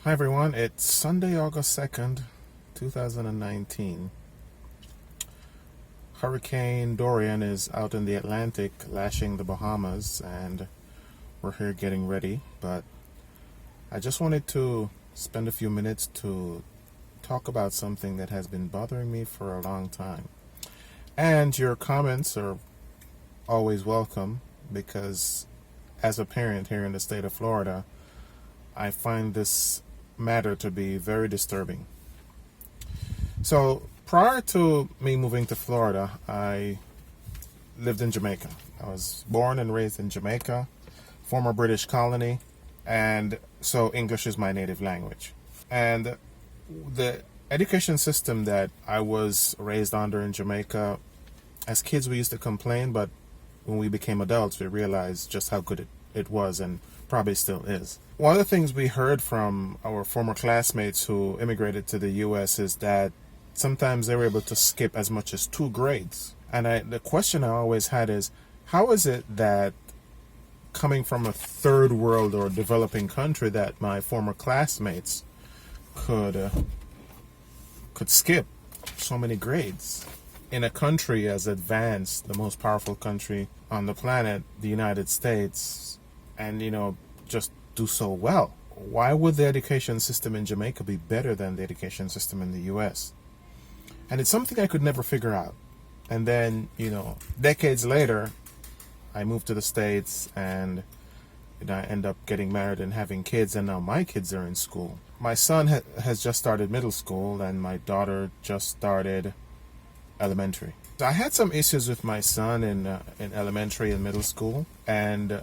Hi everyone, it's Sunday, August 2nd, 2019. Hurricane Dorian is out in the Atlantic lashing the Bahamas, and we're here getting ready. But I just wanted to spend a few minutes to talk about something that has been bothering me for a long time. And your comments are always welcome because as a parent here in the state of Florida, I find this matter to be very disturbing. So prior to me moving to Florida, I lived in Jamaica. I was born and raised in Jamaica, former British colony, and so English is my native language. And the education system that I was raised under in Jamaica, as kids we used to complain, but when we became adults we realized just how good it was and probably still is. One of the things we heard from our former classmates who immigrated to the U.S. is that sometimes they were able to skip as much as 2 grades. And the question I always had is, how is it that coming from a third world or developing country that my former classmates could skip so many grades in a country as advanced, the most powerful country on the planet, the United States, and just do so well? Why would the education system in Jamaica be better than the education system in the US? And it's something I could never figure out. And then, decades later, I moved to the States and I end up getting married and having kids, and now my kids are in school. My son has just started middle school and my daughter just started elementary. I had some issues with my son in elementary and middle school, and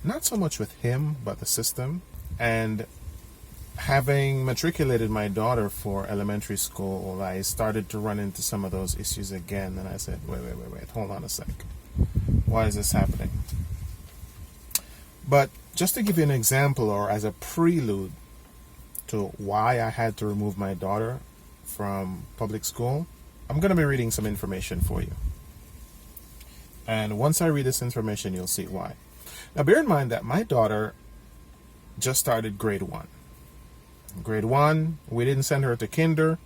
not so much with him, but the system. And having matriculated my daughter for elementary school, I started to run into some of those issues again. And I said, wait, hold on a sec. Why is this happening? But just to give you an example, or as a prelude to why I had to remove my daughter from public school, I'm going to be reading some information for you. And once I read this information, you'll see why. Now, bear in mind that my daughter just started grade 1. Grade 1, we didn't send her to kinder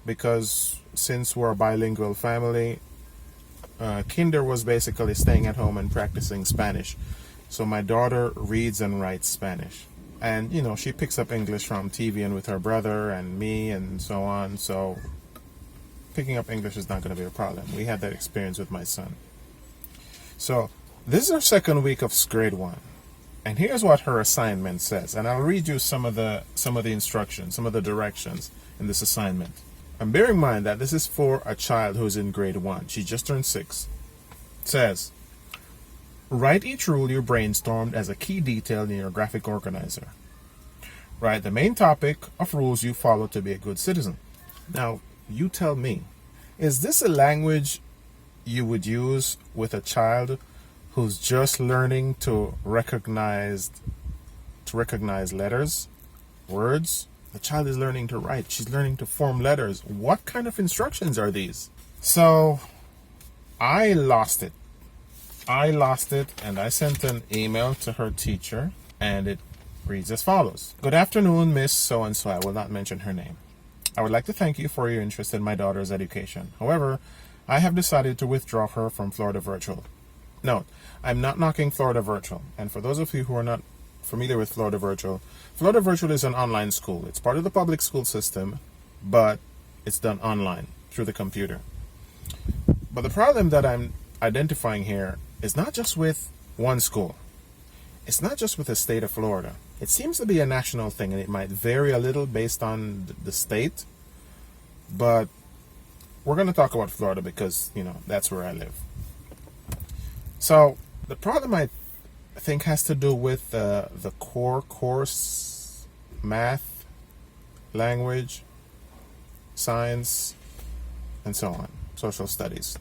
because since we're a bilingual family, kinder was basically staying at home and practicing Spanish. So my daughter reads and writes Spanish. And, she picks up English from TV and with her brother and me and so on. So picking up English is not going to be a problem. We had that experience with my son. So this is our second week of grade 1. And here's what her assignment says. And I'll read you some of the instructions, some of the directions in this assignment. And bear in mind that this is for a child who's in grade 1. She just turned 6. It says, write each rule you brainstormed as a key detail in your graphic organizer. Write the main topic of rules you follow to be a good citizen. Now, you tell me, is this a language you would use with a child who's just learning to recognize letters, words? The child is learning to write. She's learning to form letters. What kind of instructions are these? So I lost it. And I sent an email to her teacher, and it reads as follows. Good afternoon, Miss So-and-so. I will not mention her name. I would like to thank you for your interest in my daughter's education. However, I have decided to withdraw her from Florida Virtual. Note, I'm not knocking Florida Virtual. And for those of you who are not familiar with Florida Virtual is an online school. It's part of the public school system, but it's done online through the computer. But the problem that I'm identifying here is not just with one school. It's not just with the state of Florida. It seems to be a national thing, and it might vary a little based on the state. But we're going to talk about Florida because, that's where I live. So the problem I think has to do with the core course, math, language, science, and so on, social studies.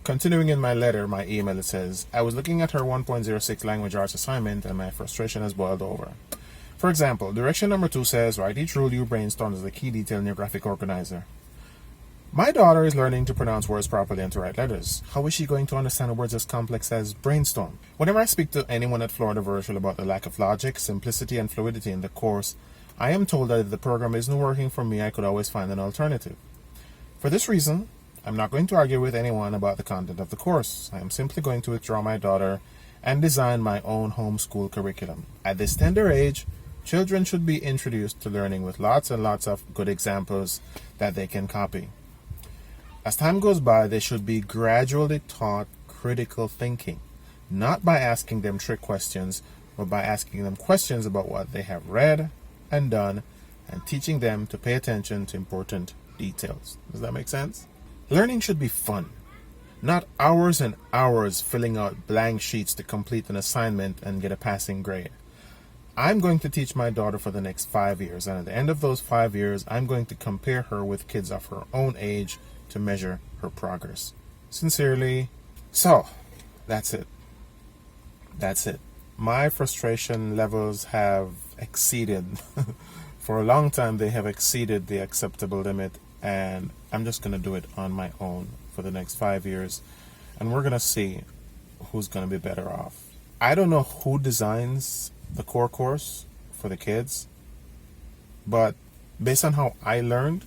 Continuing in my letter, my email, it says, I was looking at her 1.06 language arts assignment and my frustration has boiled over. For example, direction number 2 says, write each rule you brainstormed as a key detail in your graphic organizer. My daughter is learning to pronounce words properly and to write letters. How is she going to understand words as complex as brainstorm? Whenever I speak to anyone at Florida Virtual about the lack of logic, simplicity, and fluidity in the course, I am told that if the program isn't working for me, I could always find an alternative. For this reason, I'm not going to argue with anyone about the content of the course. I am simply going to withdraw my daughter and design my own homeschool curriculum. At this tender age, children should be introduced to learning with lots and lots of good examples that they can copy. As time goes by, they should be gradually taught critical thinking, not by asking them trick questions, but by asking them questions about what they have read and done and teaching them to pay attention to important details. Does that make sense? Learning should be fun, not hours and hours filling out blank sheets to complete an assignment and get a passing grade. I'm going to teach my daughter for the next 5 years, and at the end of those 5 years, I'm going to compare her with kids of her own age to measure her progress. Sincerely. So, that's it. That's it. My frustration levels have exceeded. For a long time, they have exceeded the acceptable limit, and I'm just going to do it on my own for the next 5 years, and we're going to see who's going to be better off. I don't know who designs the core course for the kids, but based on how I learned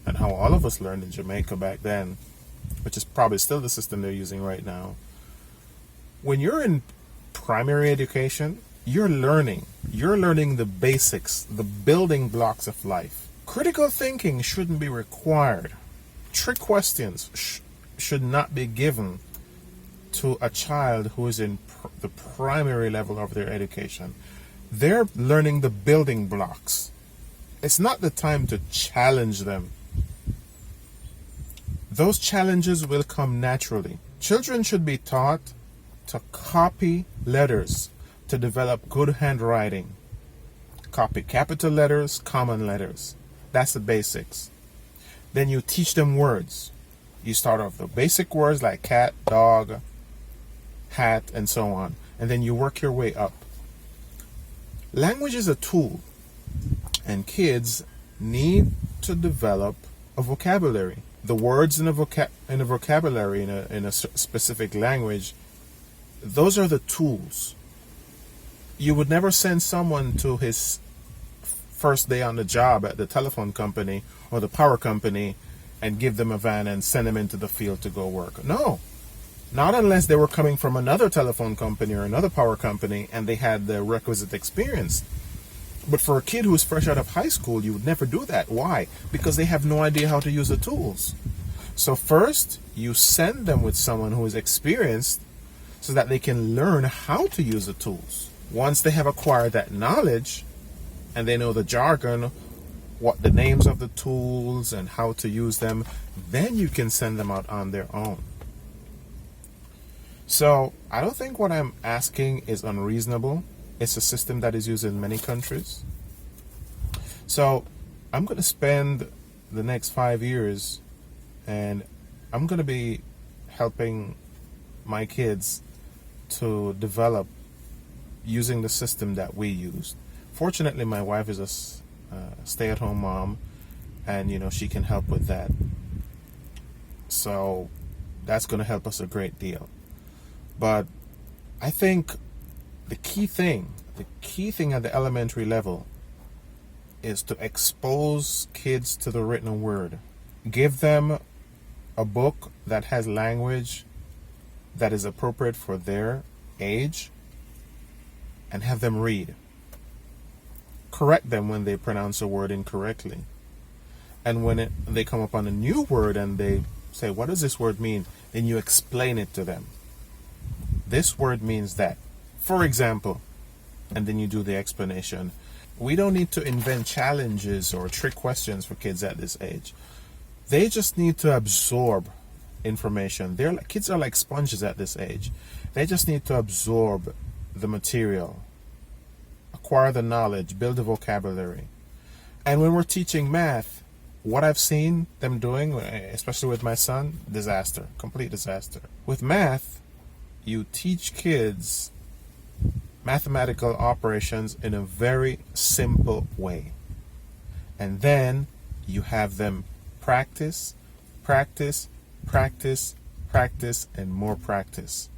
and how all of us learned in Jamaica back then, which is probably still the system they're using right now, when you're in primary education, you're learning the basics, the building blocks of life. Critical thinking shouldn't be required. Trick questions should not be given to a child who is in the primary level of their education. They're learning the building blocks. It's not the time to challenge them. Those challenges will come naturally. Children should be taught to copy letters to develop good handwriting. Copy capital letters, common letters. That's the basics. Then you teach them words. You start off the basic words like cat, dog, hat, and so on. And then you work your way up. Language is a tool, and kids need to develop a vocabulary. The words in a vocabulary in a specific language, those are the tools. You would never send someone to his first day on the job at the telephone company or the power company and give them a van and send them into the field to go work. No, not unless they were coming from another telephone company or another power company and they had the requisite experience. But for a kid who is fresh out of high school, you would never do that. Why? Because they have no idea how to use the tools. So first, you send them with someone who is experienced so that they can learn how to use the tools. Once they have acquired that knowledge and they know the jargon, what the names of the tools and how to use them, then you can send them out on their own. So I don't think what I'm asking is unreasonable. It's a system that is used in many countries. So I'm going to spend the next 5 years and I'm going to be helping my kids to develop using the system that we used. Fortunately, my wife is a stay-at-home mom, and she can help with that. So that's going to help us a great deal. But I think the key thing at the elementary level is to expose kids to the written word. Give them a book that has language that is appropriate for their age and have them read. Correct them when they pronounce a word incorrectly. And when they come upon a new word and they say, what does this word mean? Then you explain it to them. This word means that. For example, and then you do the explanation. We don't need to invent challenges or trick questions for kids at this age. They just need to absorb information. Kids are like sponges at this age. They just need to absorb the material, acquire the knowledge, build the vocabulary. And when we're teaching math, what I've seen them doing, especially with my son, disaster, complete disaster. With math, you teach kids mathematical operations in a very simple way. And then you have them practice, practice, practice, practice, and more practice.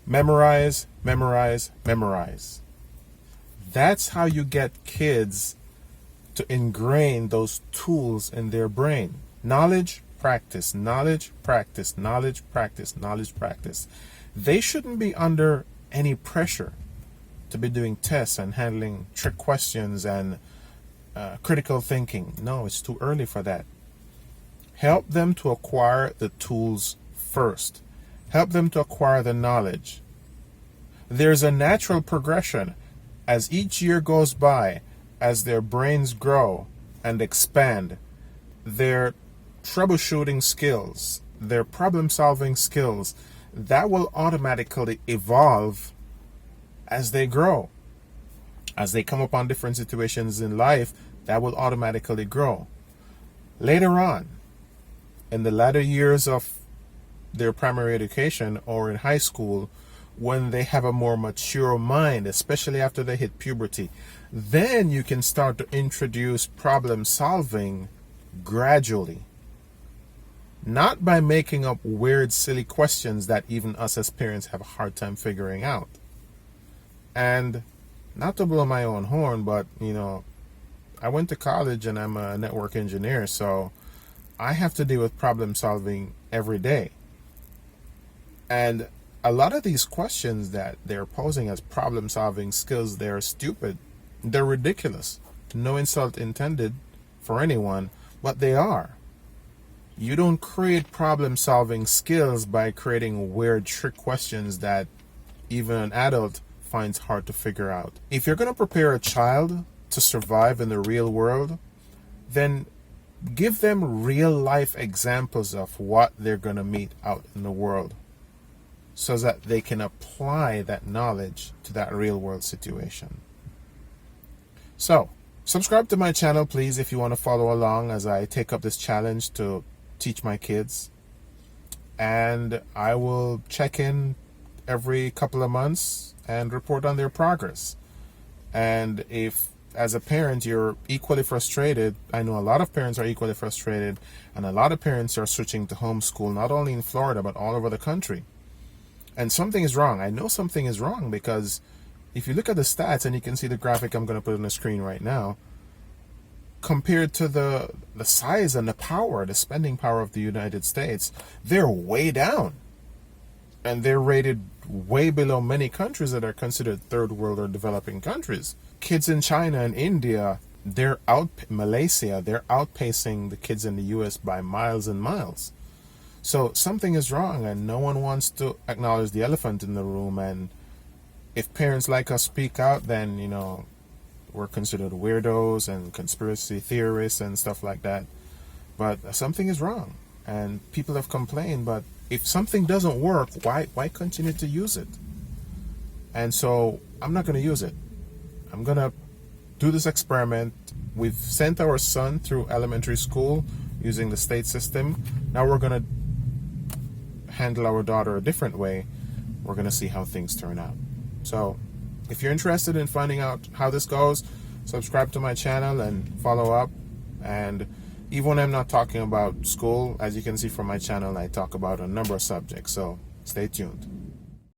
Memorize, memorize, memorize. That's how you get kids to ingrain those tools in their brain. Knowledge, practice, knowledge, practice, knowledge, practice, knowledge, practice. They shouldn't be under any pressure to be doing tests and handling trick questions and critical thinking. No, it's too early for that. Help them to acquire the tools first. Help them to acquire the knowledge. There's a natural progression as each year goes by, as their brains grow and expand. Their troubleshooting skills, their problem solving skills, that will automatically evolve as they grow. As they come upon different situations in life, that will automatically grow. Later on, in the latter years of their primary education or in high school, when they have a more mature mind, especially after they hit puberty, then you can start to introduce problem solving gradually. Not by making up weird, silly questions that even us as parents have a hard time figuring out. And not to blow my own horn, but, I went to college and I'm a network engineer, so I have to deal with problem solving every day. And a lot of these questions that they're posing as problem solving skills, they're stupid. They're ridiculous. No insult intended for anyone, but they are. You don't create problem solving skills by creating weird trick questions that even an adult finds hard to figure out. If you're going to prepare a child to survive in the real world, then give them real life examples of what they're going to meet out in the world, so that they can apply that knowledge to that real world situation. So, subscribe to my channel, please, if you want to follow along as I take up this challenge to teach my kids. And I will check in every couple of months and report on their progress. And if, as a parent, you're equally frustrated, I know a lot of parents are equally frustrated, and a lot of parents are switching to homeschool, not only in Florida, but all over the country. And something is wrong. I know something is wrong, because if you look at the stats, and you can see the graphic I'm going to put on the screen right now, compared to the size and the power, the spending power of the United States, they're way down. And they're rated way below many countries that are considered third world or developing countries. Kids in China and India, Malaysia, they're outpacing the kids in the US by miles and miles. So something is wrong, and no one wants to acknowledge the elephant in the room. And if parents like us speak out, then, we're considered weirdos and conspiracy theorists and stuff like that. But something is wrong, and people have complained. But if something doesn't work, why continue to use it? And so I'm not going to use it. I'm going to do this experiment. We've sent our son through elementary school using the state system. Now we're going to handle our daughter a different way. We're going to see how things turn out. So if you're interested in finding out how this goes, subscribe to my channel and follow up. And even when I'm not talking about school, as you can see from my channel, I talk about a number of subjects. So stay tuned.